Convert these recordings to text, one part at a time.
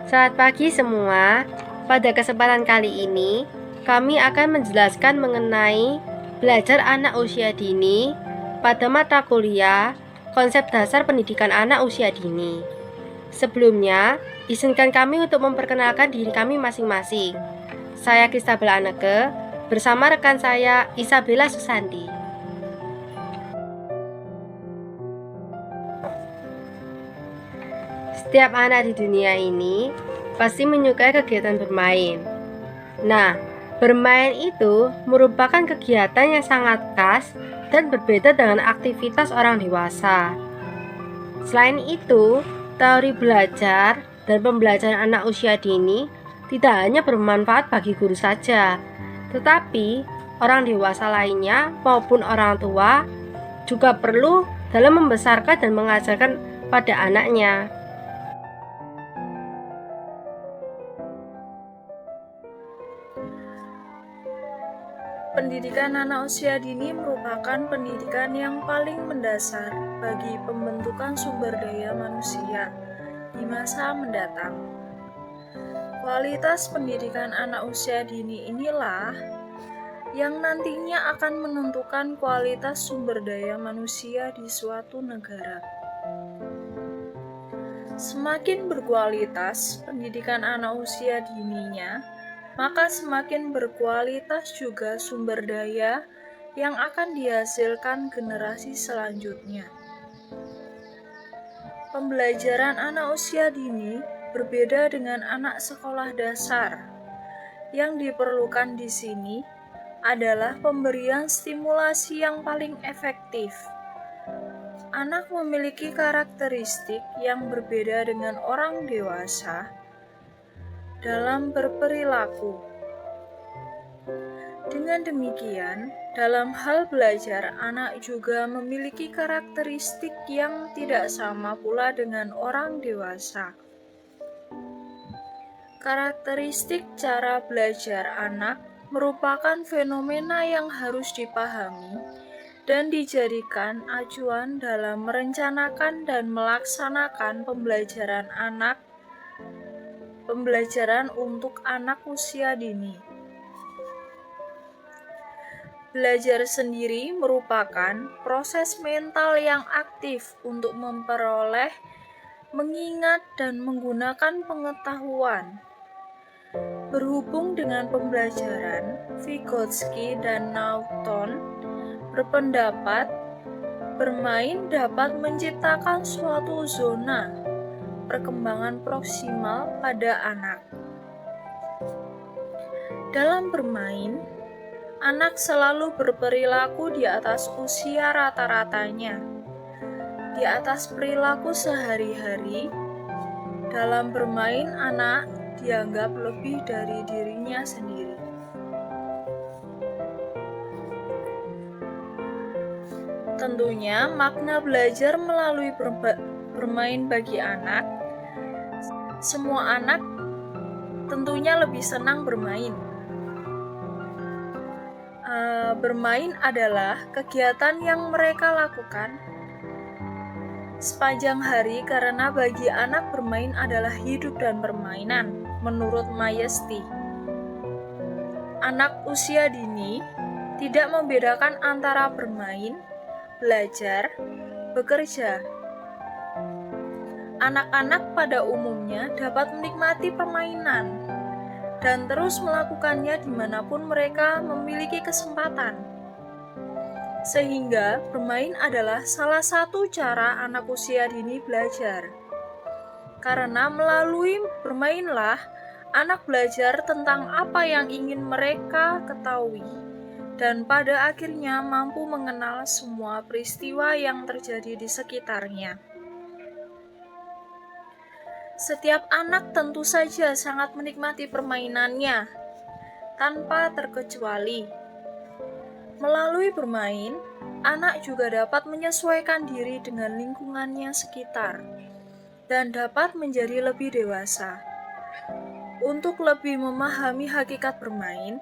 Selamat pagi semua. Pada kesempatan kali ini, kami akan menjelaskan mengenai belajar anak usia dini pada mata kuliah konsep dasar pendidikan anak usia dini. Sebelumnya, izinkan kami untuk memperkenalkan diri kami masing-masing. Saya Kristabel Anneke, bersama rekan saya Isabella Susanti. Setiap anak di dunia ini pasti menyukai kegiatan bermain. Nah, bermain itu merupakan kegiatan yang sangat khas dan berbeda dengan aktivitas orang dewasa. Selain itu, teori belajar dan pembelajaran anak usia dini tidak hanya bermanfaat bagi guru saja, tetapi orang dewasa lainnya maupun orang tua juga perlu dalam membesarkan dan mengajarkan pada anaknya. Pendidikan anak usia dini merupakan pendidikan yang paling mendasar bagi pembentukan sumber daya manusia di masa mendatang. Kualitas pendidikan anak usia dini inilah yang nantinya akan menentukan kualitas sumber daya manusia di suatu negara. Semakin berkualitas pendidikan anak usia dininya, maka semakin berkualitas juga sumber daya yang akan dihasilkan generasi selanjutnya. Pembelajaran anak usia dini berbeda dengan anak sekolah dasar. Yang diperlukan di sini adalah pemberian stimulasi yang paling efektif. Anak memiliki karakteristik yang berbeda dengan orang dewasa dalam berperilaku. Dengan demikian, dalam hal belajar, anak juga memiliki karakteristik yang tidak sama pula dengan orang dewasa. Karakteristik cara belajar anak merupakan fenomena yang harus dipahami dan dijadikan acuan dalam merencanakan dan melaksanakan pembelajaran untuk anak usia dini. Belajar sendiri merupakan proses mental yang aktif untuk memperoleh, mengingat, dan menggunakan pengetahuan. Berhubung dengan pembelajaran, Vygotsky dan Naughton berpendapat bermain dapat menciptakan suatu zona perkembangan proksimal pada anak. Dalam bermain, anak selalu berperilaku di atas usia rata-ratanya, di atas perilaku sehari-hari. Dalam bermain, anak dianggap lebih dari dirinya sendiri. Tentunya, makna belajar melalui bermain bagi anak, semua anak tentunya lebih senang bermain. Bermain adalah kegiatan yang mereka lakukan sepanjang hari karena bagi anak bermain adalah hidup dan permainan, menurut Mayesti. Anak usia dini tidak membedakan antara bermain, belajar, bekerja. Anak-anak pada umumnya dapat menikmati permainan dan terus melakukannya dimanapun mereka memiliki kesempatan. Sehingga bermain adalah salah satu cara anak usia dini belajar. Karena melalui bermainlah anak belajar tentang apa yang ingin mereka ketahui dan pada akhirnya mampu mengenal semua peristiwa yang terjadi di sekitarnya. Setiap anak tentu saja sangat menikmati permainannya, tanpa terkecuali. Melalui bermain, anak juga dapat menyesuaikan diri dengan lingkungannya sekitar, dan dapat menjadi lebih dewasa. Untuk lebih memahami hakikat bermain,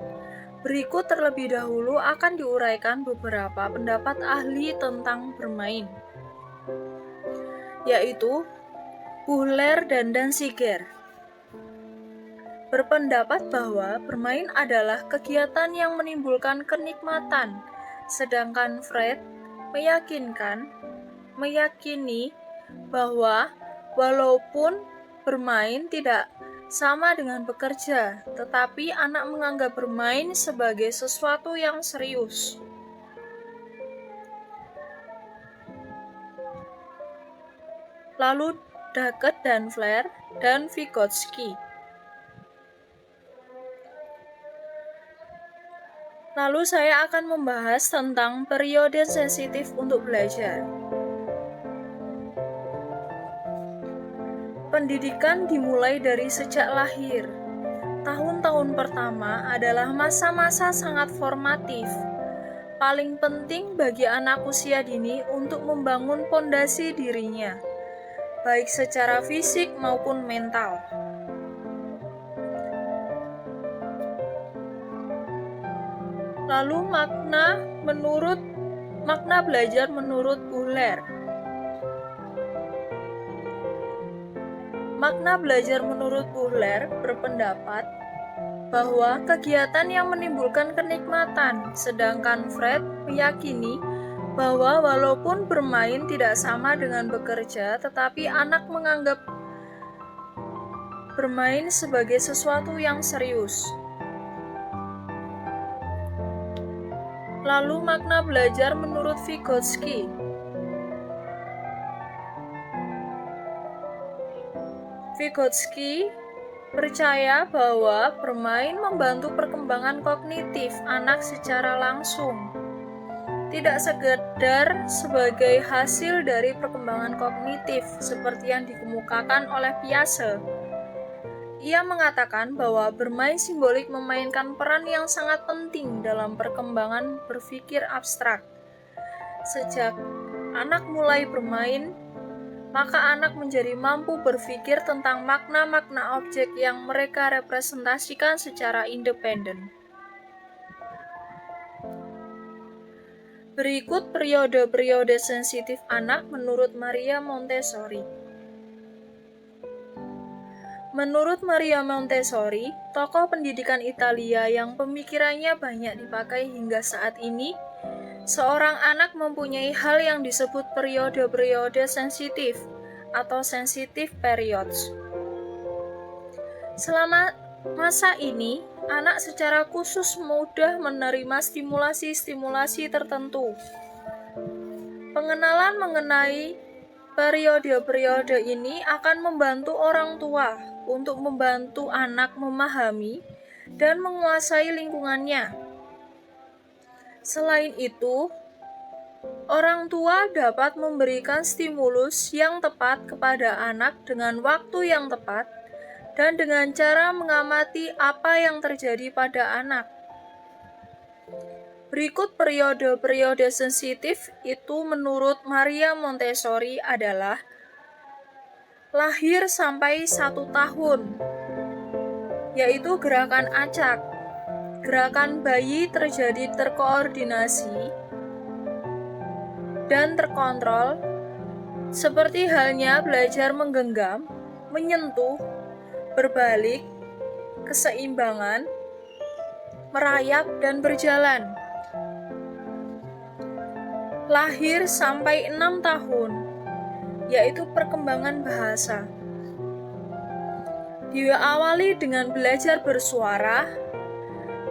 berikut terlebih dahulu akan diuraikan beberapa pendapat ahli tentang bermain, yaitu Buhler dan Danziger. berpendapat bahwa bermain adalah kegiatan yang menimbulkan kenikmatan, sedangkan Fred meyakini bahwa walaupun bermain tidak sama dengan bekerja, tetapi anak menganggap bermain sebagai sesuatu yang serius. Lalu Duckett dan Flair dan Vygotsky. Lalu saya akan membahas tentang periode sensitif untuk belajar. Pendidikan dimulai dari sejak lahir. Tahun-tahun pertama adalah masa-masa sangat formatif. Paling penting bagi anak usia dini untuk membangun fondasi dirinya, baik secara fisik maupun mental. Lalu makna belajar menurut Buhler. Makna belajar menurut Buhler berpendapat bahwa kegiatan yang menimbulkan kenikmatan, sedangkan Fred meyakini bahwa walaupun bermain tidak sama dengan bekerja, tetapi anak menganggap bermain sebagai sesuatu yang serius. Lalu makna belajar menurut Vygotsky. Vygotsky percaya bahwa bermain membantu perkembangan kognitif anak secara langsung, tidak sekedar sebagai hasil dari perkembangan kognitif seperti yang dikemukakan oleh Piaget. Ia mengatakan bahwa bermain simbolik memainkan peran yang sangat penting dalam perkembangan berpikir abstrak. Sejak anak mulai bermain, maka anak menjadi mampu berpikir tentang makna-makna objek yang mereka representasikan secara independen. Berikut periode-periode sensitif anak menurut Maria Montessori. Menurut Maria Montessori, tokoh pendidikan Italia yang pemikirannya banyak dipakai hingga saat ini, seorang anak mempunyai hal yang disebut periode-periode sensitif atau sensitive periods. Selama masa ini, anak secara khusus mudah menerima stimulasi-stimulasi tertentu. Pengenalan mengenai periode-periode ini akan membantu orang tua untuk membantu anak memahami dan menguasai lingkungannya. Selain itu, orang tua dapat memberikan stimulus yang tepat kepada anak dengan waktu yang tepat dan dengan cara mengamati apa yang terjadi pada anak. Berikut periode-periode sensitif itu menurut Maria Montessori adalah lahir sampai 1 tahun, yaitu gerakan acak. Gerakan bayi terjadi terkoordinasi dan terkontrol, seperti halnya belajar menggenggam, menyentuh, berbalik, keseimbangan, merayap, dan berjalan. Lahir sampai 6 tahun, yaitu perkembangan bahasa. Diawali dengan belajar bersuara,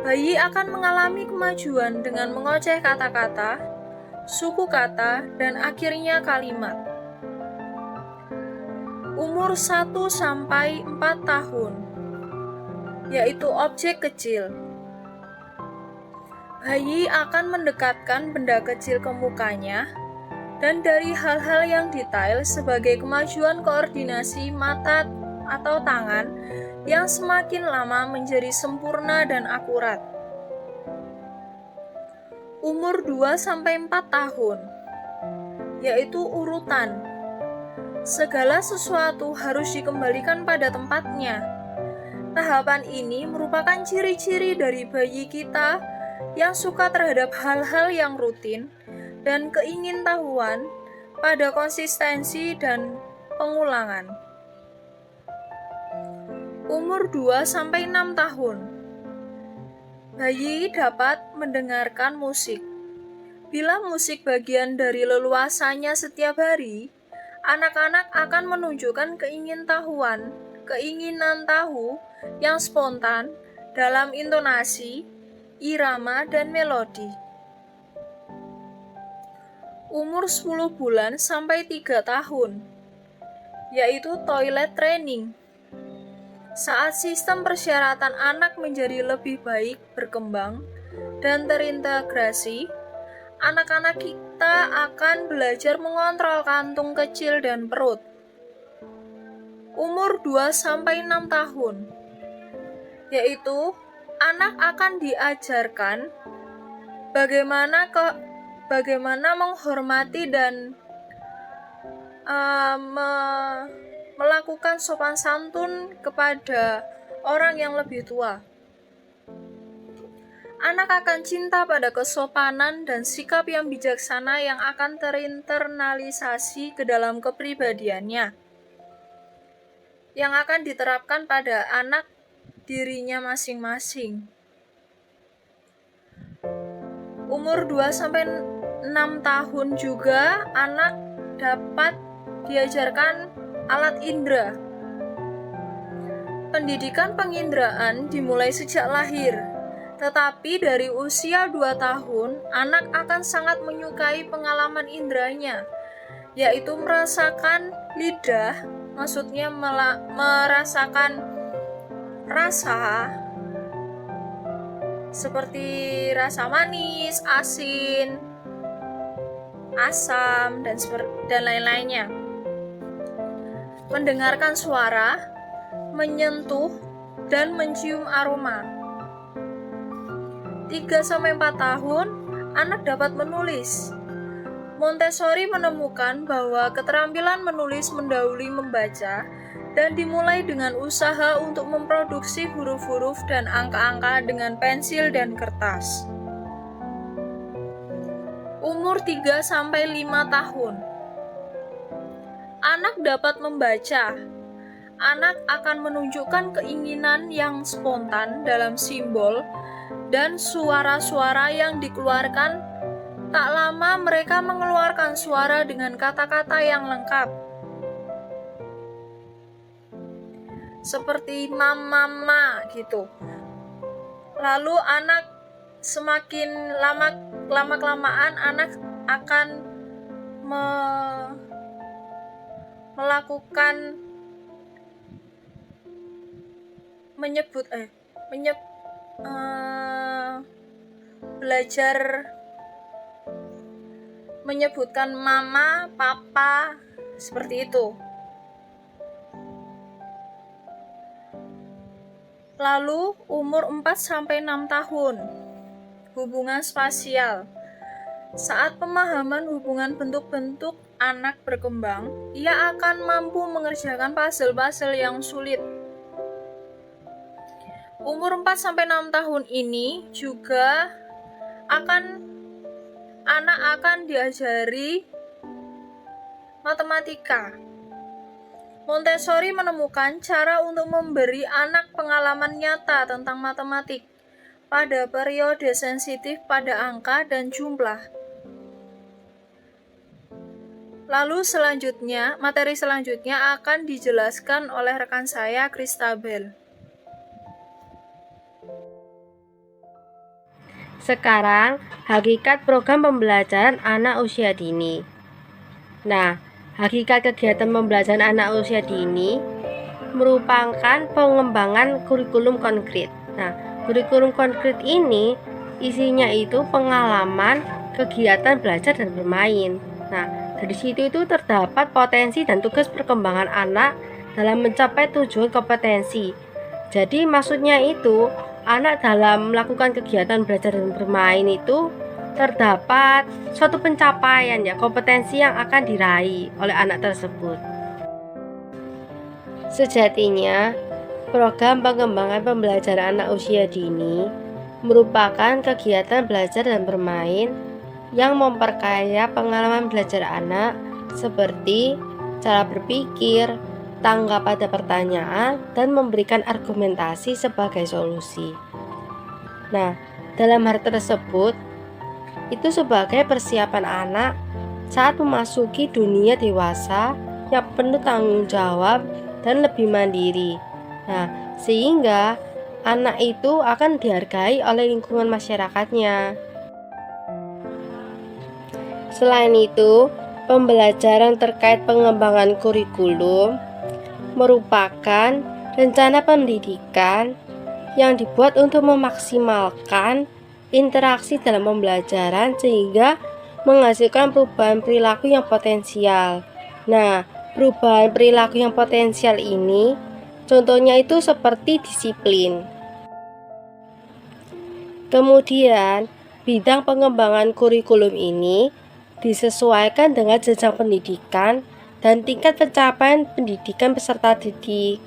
bayi akan mengalami kemajuan dengan mengoceh kata-kata, suku kata, dan akhirnya kalimat. Umur 1 sampai 4 tahun, yaitu objek kecil. Bayi akan mendekatkan benda kecil ke mukanya, dan dari hal-hal yang detail sebagai kemajuan koordinasi mata atau tangan yang semakin lama menjadi sempurna dan akurat. Umur 2-4 tahun, yaitu urutan. Segala sesuatu harus dikembalikan pada tempatnya. Tahapan ini merupakan ciri-ciri dari bayi kita yang suka terhadap hal-hal yang rutin dan keingintahuan pada konsistensi dan pengulangan. Umur 2-6 tahun. Bayi dapat mendengarkan musik. Bila musik bagian dari leluasanya setiap hari, anak-anak akan menunjukkan keinginan tahu yang spontan dalam intonasi, irama, dan melodi. Umur 10 bulan sampai 3 tahun, yaitu toilet training. Saat sistem persyaratan anak menjadi lebih baik, berkembang, dan terintegrasi, anak-anak kita akan belajar mengontrol kantung kecil dan perut. Umur 2-6 tahun, yaitu anak akan diajarkan bagaimana menghormati dan melakukan sopan santun kepada orang yang lebih tua. Anak akan cinta pada kesopanan dan sikap yang bijaksana yang akan terinternalisasi ke dalam kepribadiannya, yang akan diterapkan pada anak dirinya masing-masing. Umur 2-6 tahun juga anak dapat diajarkan alat indera. Pendidikan penginderaan dimulai sejak lahir, tetapi dari usia 2 tahun, anak akan sangat menyukai pengalaman inderanya, yaitu merasakan lidah, maksudnya merasakan rasa, seperti rasa manis, asin, asam, dan lain-lainnya. Mendengarkan suara, menyentuh, dan mencium aroma. 3-4 tahun, anak dapat menulis. Montessori menemukan bahwa keterampilan menulis mendahului membaca dan dimulai dengan usaha untuk memproduksi huruf-huruf dan angka-angka dengan pensil dan kertas. Umur 3-5 tahun. Anak dapat membaca. Anak akan menunjukkan keinginan yang spontan dalam simbol dan suara-suara yang dikeluarkan. Tak lama mereka mengeluarkan suara dengan kata-kata yang lengkap, seperti mama gitu. Lalu anak semakin lama-kelamaan anak akan melakukan belajar menyebutkan mama, papa, seperti itu. Lalu umur 4-6 tahun. Hubungan spasial. Saat pemahaman hubungan bentuk-bentuk anak berkembang, ia akan mampu mengerjakan puzzle-puzzle yang sulit. Umur 4-6 tahun ini juga anak akan diajari matematika. Montessori menemukan cara untuk memberi anak pengalaman nyata tentang matematik pada periode sensitif pada angka dan jumlah. Lalu materi selanjutnya akan dijelaskan oleh rekan saya, Christabel. Sekarang, hakikat program pembelajaran anak usia dini. Nah, hakikat kegiatan pembelajaran anak usia dini merupakan pengembangan kurikulum konkret. Nah, kurikulum konkret ini isinya itu pengalaman, kegiatan belajar dan bermain. Nah, dari situ itu terdapat potensi dan tugas perkembangan anak dalam mencapai tujuan kompetensi. Jadi maksudnya itu anak dalam melakukan kegiatan belajar dan bermain itu terdapat suatu pencapaian kompetensi yang akan diraih oleh anak tersebut. Sejatinya, program pengembangan pembelajaran anak usia dini merupakan kegiatan belajar dan bermain yang memperkaya pengalaman belajar anak seperti cara berpikir, tanggap pada pertanyaan, dan memberikan argumentasi sebagai solusi. Nah, dalam hal tersebut, itu sebagai persiapan anak saat memasuki dunia dewasa yang penuh tanggung jawab dan lebih mandiri. Nah, sehingga anak itu akan dihargai oleh lingkungan masyarakatnya. Selain itu, pembelajaran terkait pengembangan kurikulum merupakan rencana pendidikan yang dibuat untuk memaksimalkan interaksi dalam pembelajaran sehingga menghasilkan perubahan perilaku yang potensial. Nah, perubahan perilaku yang potensial ini contohnya itu seperti disiplin. Kemudian, bidang pengembangan kurikulum ini disesuaikan dengan jenjang pendidikan dan tingkat pencapaian pendidikan peserta didik.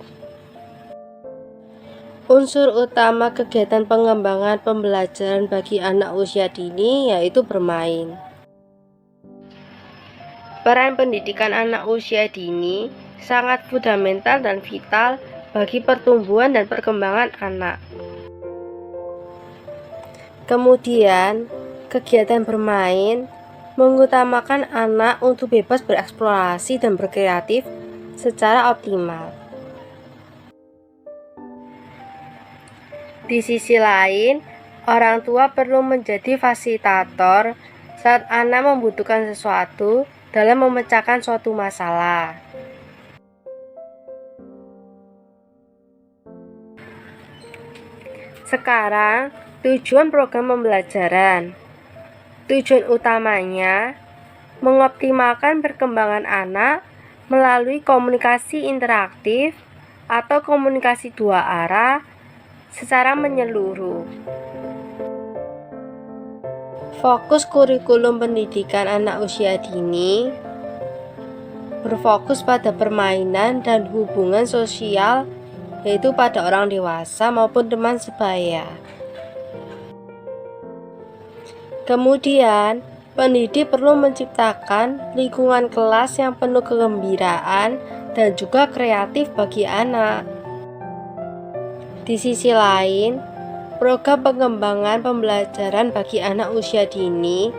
Unsur utama kegiatan pengembangan pembelajaran bagi anak usia dini yaitu bermain. Peran pendidikan anak usia dini sangat fundamental dan vital bagi pertumbuhan dan perkembangan anak. Kemudian, kegiatan bermain mengutamakan anak untuk bebas bereksplorasi dan berkreatif secara optimal. Di sisi lain, orang tua perlu menjadi fasilitator saat anak membutuhkan sesuatu dalam memecahkan suatu masalah. Sekarang, tujuan program pembelajaran. Tujuan utamanya mengoptimalkan perkembangan anak melalui komunikasi interaktif atau komunikasi dua arah secara menyeluruh. Fokus kurikulum pendidikan anak usia dini berfokus pada permainan dan hubungan sosial, yaitu pada orang dewasa maupun teman sebaya. Kemudian, pendidik perlu menciptakan lingkungan kelas yang penuh kegembiraan dan juga kreatif bagi anak. Di sisi lain, program pengembangan pembelajaran bagi anak usia dini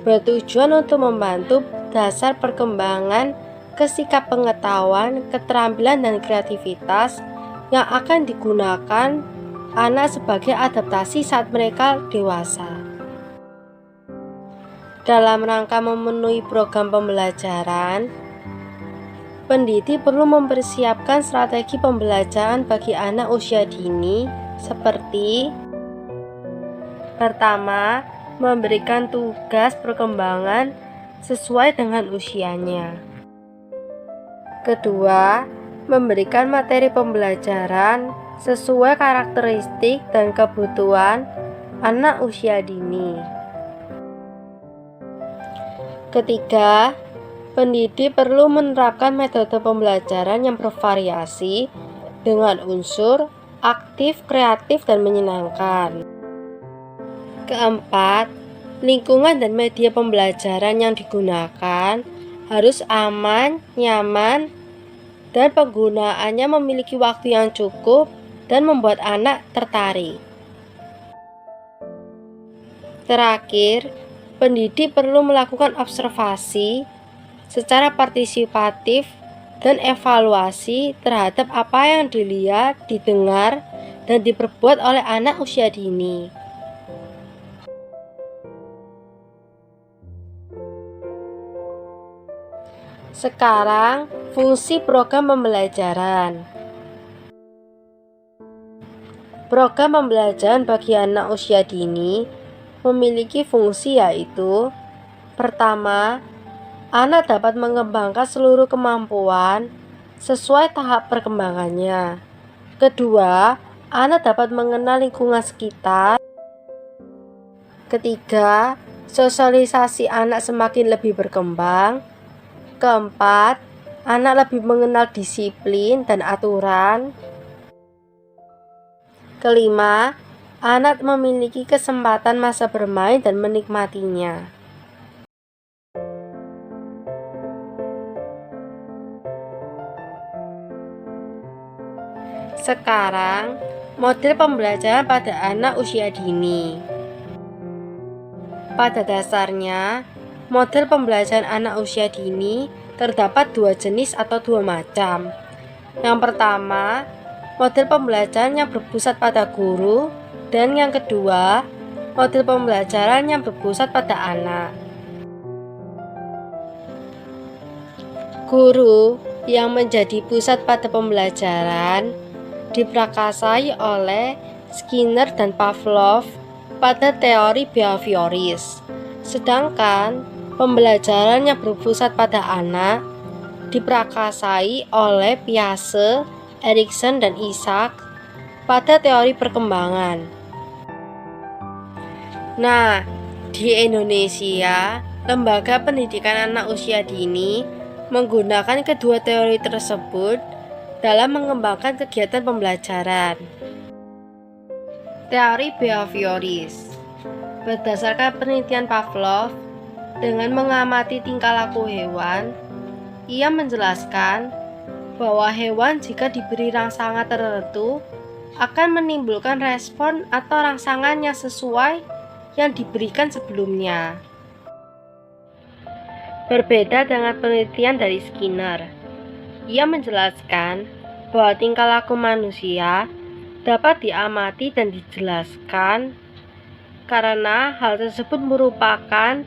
bertujuan untuk membantu dasar perkembangan kesikap pengetahuan, keterampilan, dan kreativitas yang akan digunakan anak sebagai adaptasi saat mereka dewasa. Dalam rangka memenuhi program pembelajaran, pendidik perlu mempersiapkan strategi pembelajaran bagi anak usia dini seperti: pertama, memberikan tugas perkembangan sesuai dengan usianya. Kedua, memberikan materi pembelajaran sesuai karakteristik dan kebutuhan anak usia dini. Ketiga, pendidik perlu menerapkan metode pembelajaran yang bervariasi dengan unsur aktif, kreatif, dan menyenangkan. Keempat, lingkungan dan media pembelajaran yang digunakan harus aman, nyaman, dan penggunaannya memiliki waktu yang cukup dan membuat anak tertarik. Terakhir, pendidik perlu melakukan observasi secara partisipatif dan evaluasi terhadap apa yang dilihat, didengar, dan diperbuat oleh anak usia dini. Sekarang, fungsi program pembelajaran. Program pembelajaran bagi anak usia dini memiliki fungsi yaitu: pertama, anak dapat mengembangkan seluruh kemampuan sesuai tahap perkembangannya. Kedua, anak dapat mengenal lingkungan sekitar. Ketiga, sosialisasi anak semakin lebih berkembang. Keempat, anak lebih mengenal disiplin dan aturan. Kelima, anak memiliki kesempatan masa bermain dan menikmatinya. Sekarang, model pembelajaran pada anak usia dini. Pada dasarnya, model pembelajaran anak usia dini terdapat dua jenis atau dua macam. Yang pertama, model pembelajaran yang berpusat pada guru, dan yang kedua, model pembelajaran yang berpusat pada anak. Guru yang menjadi pusat pada pembelajaran diprakasai oleh Skinner dan Pavlov pada teori behavioris, sedangkan pembelajaran yang berpusat pada anak diprakasai oleh Piaget, Erikson, dan Isaac pada teori perkembangan. Nah, di Indonesia, lembaga pendidikan anak usia dini menggunakan kedua teori tersebut dalam mengembangkan kegiatan pembelajaran. Teori behavioris berdasarkan penelitian Pavlov, dengan mengamati tingkah laku hewan, ia menjelaskan bahwa hewan jika diberi rangsangan tertentu akan menimbulkan respon atau rangsangan yang sesuai yang diberikan sebelumnya. Berbeda dengan penelitian dari Skinner, ia menjelaskan bahwa tingkah laku manusia dapat diamati dan dijelaskan karena hal tersebut merupakan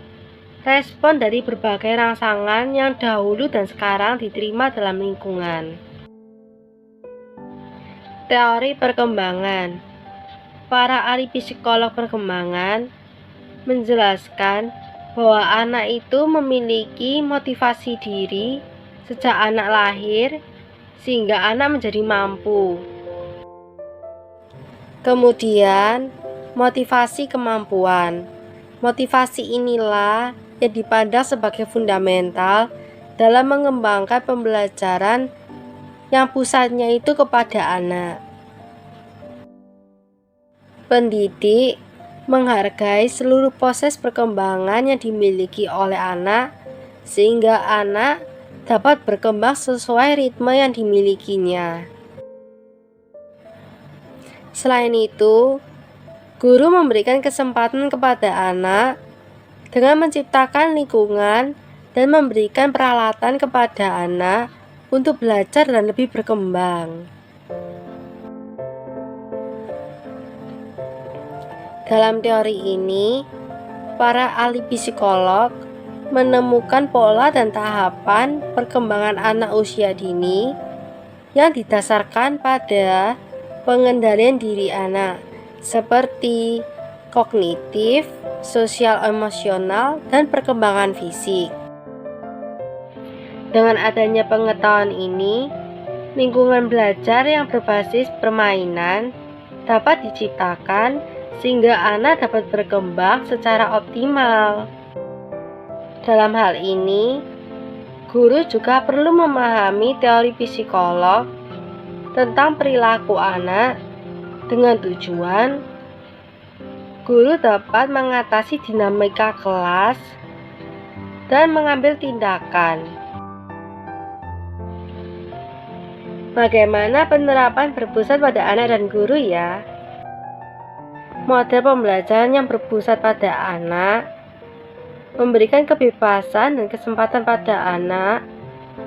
respon dari berbagai rangsangan yang dahulu dan sekarang diterima dalam lingkungan. Teori perkembangan. Para ahli psikolog perkembangan menjelaskan bahwa anak itu memiliki motivasi diri sejak anak lahir sehingga anak menjadi mampu. Kemudian, motivasi kemampuan. Motivasi inilah yang dipandang sebagai fundamental dalam mengembangkan pembelajaran yang pusatnya itu kepada anak. Pendidik menghargai seluruh proses perkembangan yang dimiliki oleh anak sehingga anak dapat berkembang sesuai ritme yang dimilikinya. Selain itu, guru memberikan kesempatan kepada anak dengan menciptakan lingkungan dan memberikan peralatan kepada anak untuk belajar dan lebih berkembang. Dalam teori ini, para ahli psikolog menemukan pola dan tahapan perkembangan anak usia dini yang didasarkan pada pengendalian diri anak seperti kognitif, sosial emosional, dan perkembangan fisik. Dengan adanya pengetahuan ini, lingkungan belajar yang berbasis permainan dapat diciptakan sehingga anak dapat berkembang secara optimal. Dalam hal ini, guru juga perlu memahami teori psikolog tentang perilaku anak dengan tujuan guru dapat mengatasi dinamika kelas dan mengambil tindakan. Bagaimana penerapan berpusat pada anak dan guru ya? Model pembelajaran yang berpusat pada anak memberikan kebebasan dan kesempatan pada anak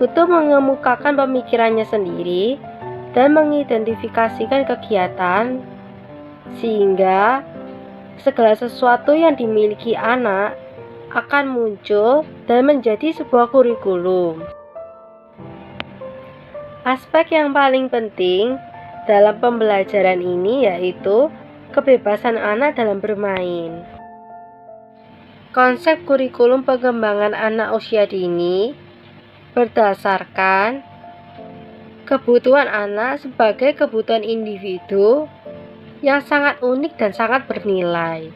untuk mengemukakan pemikirannya sendiri dan mengidentifikasikan kegiatan sehingga segala sesuatu yang dimiliki anak akan muncul dan menjadi sebuah kurikulum. Aspek yang paling penting dalam pembelajaran ini yaitu kebebasan anak dalam bermain. Konsep kurikulum pengembangan anak usia dini berdasarkan kebutuhan anak sebagai kebutuhan individu yang sangat unik dan sangat bernilai.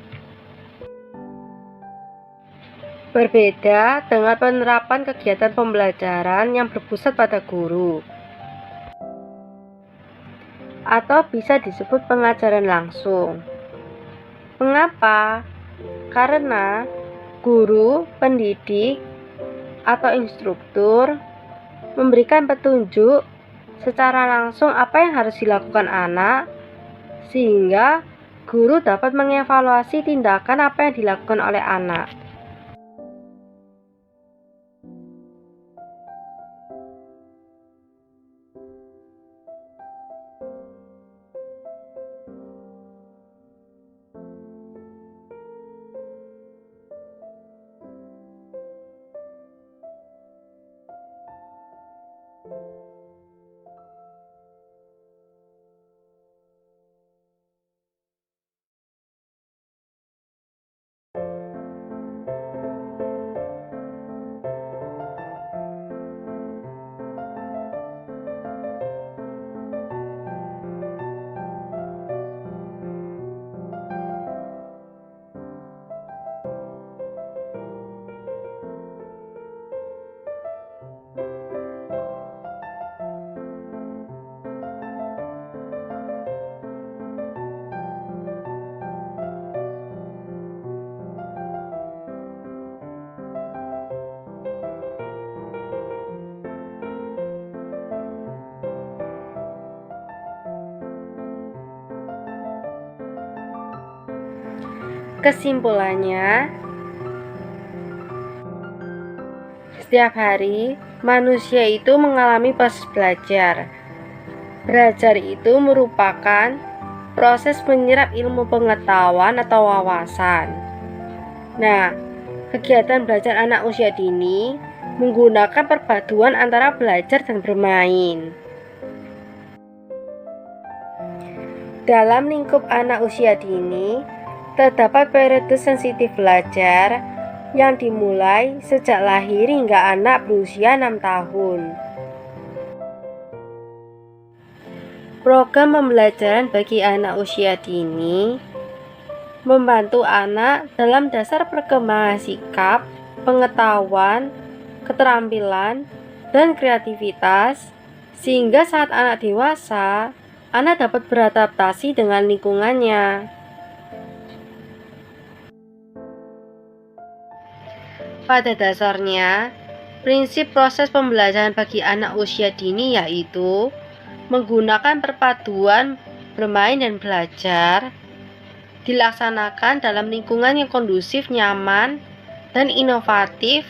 Berbeda dengan penerapan kegiatan pembelajaran yang berpusat pada guru, atau bisa disebut pengajaran langsung. Mengapa? Karena guru, pendidik, atau instruktur memberikan petunjuk secara langsung apa yang harus dilakukan anak, sehingga guru dapat mengevaluasi tindakan apa yang dilakukan oleh anak. Kesimpulannya, setiap hari manusia itu mengalami proses belajar. Belajar itu merupakan proses menyerap ilmu pengetahuan atau wawasan. Nah, kegiatan belajar anak usia dini menggunakan perpaduan antara belajar dan bermain. Dalam lingkup anak usia dini, terdapat periode sensitif belajar yang dimulai sejak lahir hingga anak berusia 6 tahun. Program pembelajaran bagi anak usia dini membantu anak dalam dasar perkembangan sikap, pengetahuan, keterampilan, dan kreativitas, sehingga saat anak dewasa, anak dapat beradaptasi dengan lingkungannya. Pada dasarnya, prinsip proses pembelajaran bagi anak usia dini yaitu menggunakan perpaduan bermain dan belajar, dilaksanakan dalam lingkungan yang kondusif, nyaman, dan inovatif,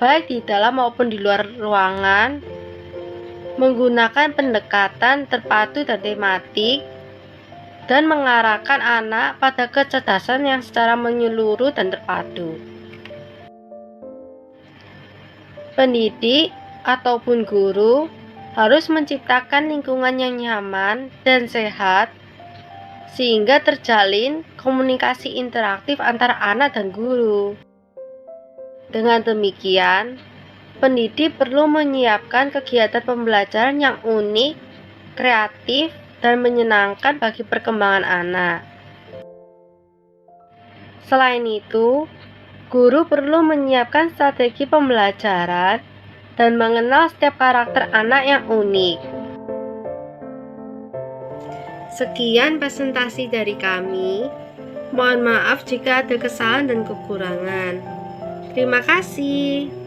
baik di dalam maupun di luar ruangan, menggunakan pendekatan terpadu dan tematik, dan mengarahkan anak pada kecerdasan yang secara menyeluruh dan terpadu. Pendidik ataupun guru harus menciptakan lingkungan yang nyaman dan sehat sehingga terjalin komunikasi interaktif antara anak dan guru. Dengan demikian, pendidik perlu menyiapkan kegiatan pembelajaran yang unik, kreatif, dan menyenangkan bagi perkembangan anak. Selain itu, guru perlu menyiapkan strategi pembelajaran dan mengenal setiap karakter anak yang unik. Sekian presentasi dari kami. Mohon maaf jika ada kesalahan dan kekurangan. Terima kasih.